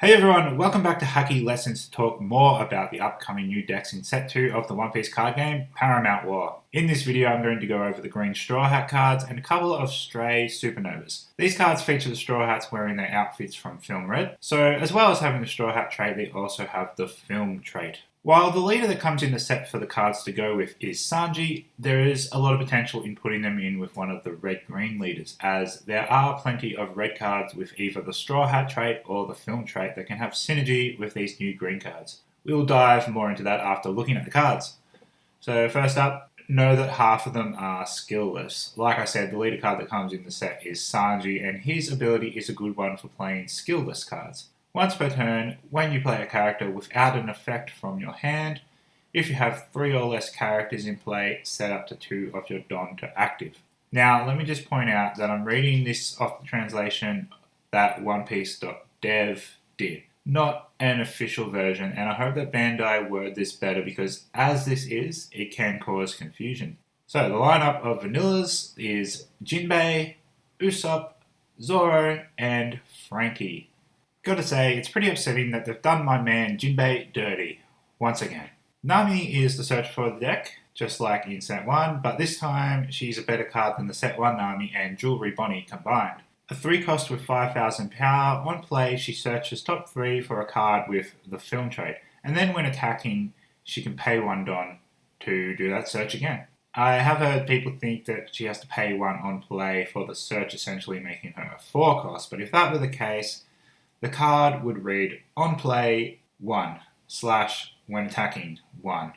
Hey everyone, welcome back to Hacky Lessons to talk more about the upcoming new decks in Set 2 of the One Piece card game, Paramount War. In this video I'm going to go over the green Straw Hat cards and a couple of stray supernovas. These cards feature the Straw Hats wearing their outfits from Film Red, so as well as having the Straw Hat trait, they also have the Film trait. While the leader that comes in the set for the cards to go with is Sanji, there is a lot of potential in putting them in with one of the red-green leaders, as there are plenty of red cards with either the Straw Hat trait or the Film trait that can have synergy with these new green cards. We will dive more into that after looking at the cards. So first up, know that half of them are skillless. Like I said, the leader card that comes in the set is Sanji, and his ability is a good one for playing skillless cards. Once per turn, when you play a character without an effect from your hand, if you have 3 or less characters in play, set up to 2 of your Don to active. Now, let me just point out that I'm reading this off the translation that OnePiece.dev did, not an official version, and I hope that Bandai word this better because as this is, it can cause confusion. So the lineup of vanillas is Jinbei, Usopp, Zoro, and Frankie. Gotta say, it's pretty upsetting that they've done my man Jinbei dirty, once again. Nami is the search for the deck, just like in Set 1, but this time she's a better card than the Set 1 Nami and Jewelry Bonnie combined. A 3 cost with 5,000 power, on play she searches top 3 for a card with the Film trait, and then when attacking, she can pay 1 Don to do that search again. I have heard people think that she has to pay 1 on play for the search, essentially making her a 4 cost, but if that were the case, the card would read on play 1 / when attacking 1,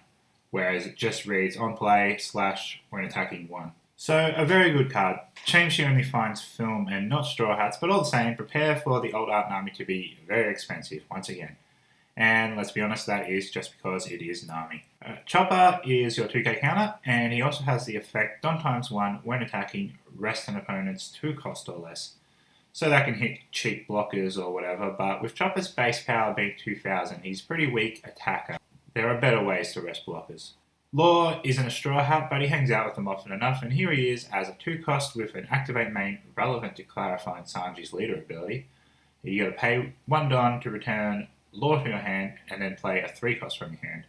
whereas it just reads on play / when attacking 1. So a very good card. Shame she only finds Film and not Straw Hats, but all the same, prepare for the old art Nami to be very expensive once again. And let's be honest, that is just because it is Nami. Chopper is your 2k counter, and he also has the effect Don ×1 when attacking rest an opponent's 2 cost or less. So that can hit cheap blockers or whatever, but with Chopper's base power being 2000, he's a pretty weak attacker. There are better ways to rest blockers. Law isn't a Straw Hat, but he hangs out with them often enough, and here he is as a 2 cost with an activate main relevant to clarifying Sanji's leader ability. You gotta pay 1 Don to return Law to your hand, and then play a 3 cost from your hand.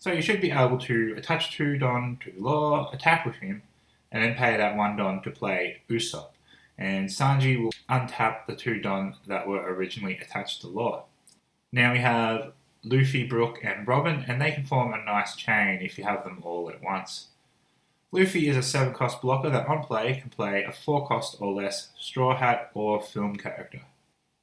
So you should be able to attach 2 Don to Law, attack with him, and then pay that 1 Don to play Usopp. And Sanji will untap the 2 Don that were originally attached to Law. Now we have Luffy, Brook, and Robin, and they can form a nice chain if you have them all at once. Luffy is a 7 cost blocker that on play can play a 4 cost or less Straw Hat or Film character.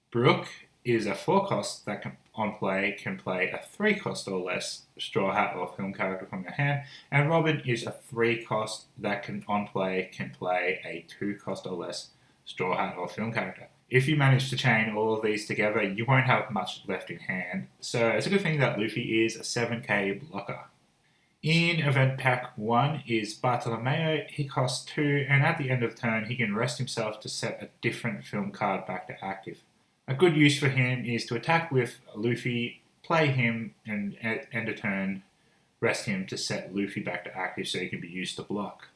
Brook is a 4 cost that on play can play a 3 cost or less Straw Hat or Film character from your hand, and Robin is a 3 cost that on play can play a 2 cost or less Straw Hat or Film character. If you manage to chain all of these together, you won't have much left in hand, so it's a good thing that Luffy is a 7k blocker. In Event Pack 1 is Bartolomeo. He costs 2, and at the end of turn he can rest himself to set a different Film card back to active. A good use for him is to attack with Luffy, play him, and at end of turn rest him to set Luffy back to active so he can be used to block.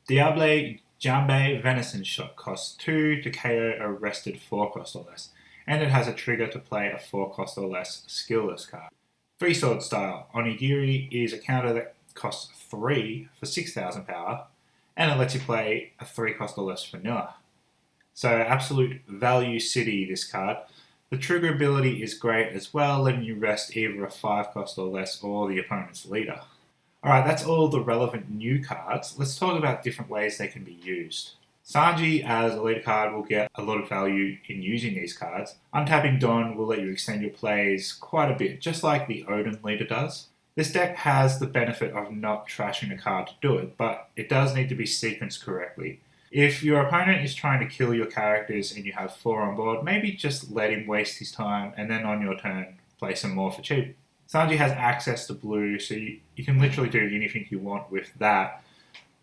Diable Jambe Venison Shot costs 2 to KO a rested 4 cost or less, and it has a trigger to play a 4 cost or less skillless card. 3 Sword Style Onigiri is a counter that costs 3 for 6,000 power, and it lets you play a 3 cost or less vanilla. So absolute value city, this card. The trigger ability is great as well, letting you rest either a 5 cost or less or the opponent's leader. Alright, that's all the relevant new cards. Let's talk about different ways they can be used. Sanji as a leader card will get a lot of value in using these cards. Untapping Don will let you extend your plays quite a bit, just like the Odin leader does. This deck has the benefit of not trashing a card to do it, but it does need to be sequenced correctly. If your opponent is trying to kill your characters and you have 4 on board, maybe just let him waste his time and then on your turn play some more for cheap. Sanji has access to blue, so you can literally do anything you want with that.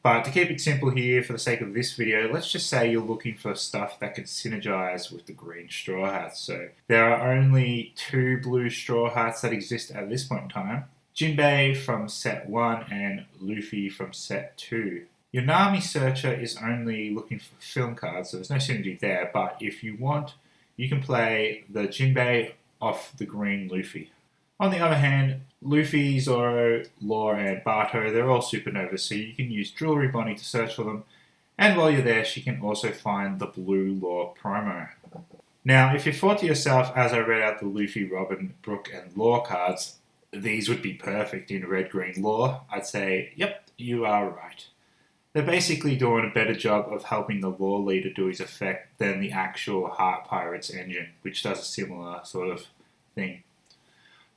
But to keep it simple here, for the sake of this video, let's just say you're looking for stuff that can synergize with the green Straw Hats. So there are only 2 blue Straw Hats that exist at this point in time. Jinbei from Set 1 and Luffy from Set 2. Your Nami Searcher is only looking for Film cards, so there's no synergy there, but if you want, you can play the Jinbei off the green Luffy. On the other hand, Luffy, Zoro, Law, and Barto, they're all supernovas, so you can use Jewelry Bonnie to search for them. And while you're there, she can also find the blue Law promo. Now, if you thought to yourself, as I read out the Luffy, Robin, Brook, and Law cards, these would be perfect in red-green Law, I'd say, yep, you are right. They're basically doing a better job of helping the Law leader do his effect than the actual Heart Pirates engine, which does a similar sort of thing.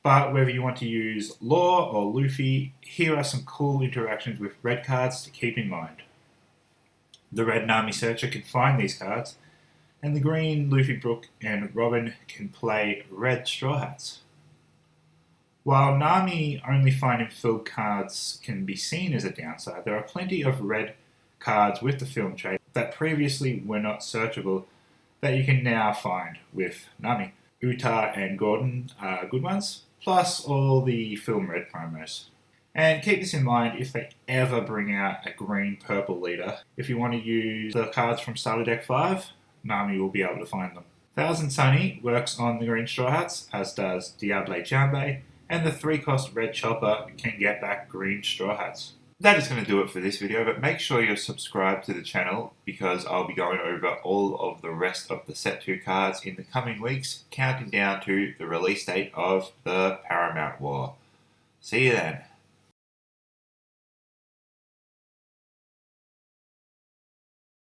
But whether you want to use Law or Luffy, here are some cool interactions with red cards to keep in mind. The red Nami Searcher can find these cards, and the green Luffy, Brook, and Robin can play red Straw Hats. While Nami only finding filled cards can be seen as a downside, there are plenty of red cards with the film trait that previously were not searchable that you can now find with Nami. Uta and Gordon are good ones, plus all the film red promos. And keep this in mind if they ever bring out a green-purple leader. If you want to use the cards from Starter Deck 5, Nami will be able to find them. Thousand Sunny works on the green Straw Hats, as does Diable Jambe, and the 3-cost red Chopper can get back green Straw Hats. That is going to do it for this video, but make sure you're subscribed to the channel because I'll be going over all of the rest of the Set 2 cards in the coming weeks, counting down to the release date of the Paramount War. See you then.